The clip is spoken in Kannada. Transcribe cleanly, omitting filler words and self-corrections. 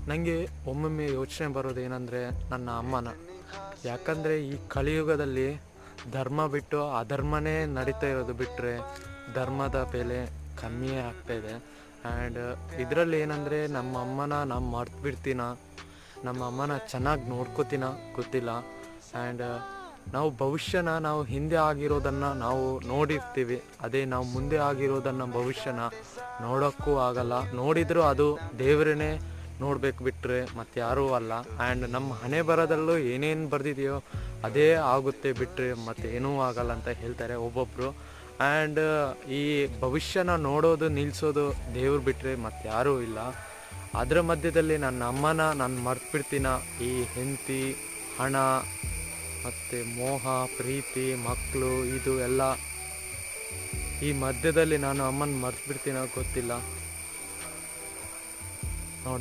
ನನಗೆ ಒಮ್ಮೊಮ್ಮೆ ಯೋಚನೆ ಬರೋದೇನೆಂದರೆ ನನ್ನ ಅಮ್ಮನ. ಯಾಕಂದರೆ ಈ ಕಲಿಯುಗದಲ್ಲಿ ಧರ್ಮ ಬಿಟ್ಟು ಅಧರ್ಮನೇ ನಡೀತಾ ಇರೋದು ಬಿಟ್ಟರೆ ಧರ್ಮದ ಬೆಲೆ ಕಮ್ಮಿಯೇ ಆಗ್ತಾಯಿದೆ. ಆ್ಯಂಡ್ ಇದರಲ್ಲಿ ಏನಂದರೆ ನಮ್ಮ ಅಮ್ಮನ ನಾವು ಮರ್ತು ಬಿಡ್ತೀನ, ನಮ್ಮ ಅಮ್ಮನ ಚೆನ್ನಾಗಿ ನೋಡ್ಕೋತೀನ ಗೊತ್ತಿಲ್ಲ. ಆ್ಯಂಡ್ ನಾವು ಭವಿಷ್ಯನ ನಾವು ಹಿಂದೆ ಆಗಿರೋದನ್ನು ನಾವು ನೋಡಿರ್ತೀವಿ, ಅದೇ ನಾವು ಮುಂದೆ ಆಗಿರೋದನ್ನು ಭವಿಷ್ಯನ ನೋಡೋಕ್ಕೂ ಆಗಲ್ಲ. ನೋಡಿದರೂ ಅದು ದೇವರೇ ನೋಡಬೇಕು ಬಿಟ್ಟರೆ ಮತ್ತು ಯಾರೂ ಅಲ್ಲ. ಆ್ಯಂಡ್ ನಮ್ಮ ಹಣೆ ಬರದಲ್ಲೂ ಏನೇನು ಬರೆದಿದೆಯೋ ಅದೇ ಆಗುತ್ತೆ ಬಿಟ್ಟರೆ ಮತ್ತು ಏನೂ ಆಗಲ್ಲ ಅಂತ ಹೇಳ್ತಾರೆ ಒಬ್ಬೊಬ್ಬರು. ಆ್ಯಂಡ್ ಈ ಭವಿಷ್ಯನ ನೋಡೋದು ನಿಲ್ಲಿಸೋದು ದೇವ್ರು ಬಿಟ್ಟರೆ ಮತ್ತು ಯಾರೂ ಇಲ್ಲ. ಅದರ ಮಧ್ಯದಲ್ಲಿ ನನ್ನ ಅಮ್ಮನ ನಾನು ಮರ್ತು ಬಿಡ್ತೀನ. ಈ ಹೆಂಡತಿ, ಹಣ ಮತ್ತು ಮೋಹ, ಪ್ರೀತಿ, ಮಕ್ಕಳು, ಇದು ಎಲ್ಲ ಈ ಮಧ್ಯದಲ್ಲಿ ನಾನು ಅಮ್ಮನ ಮರ್ತು ಬಿಡ್ತೀನ ಗೊತ್ತಿಲ್ಲ, ನೋಡೋಣ.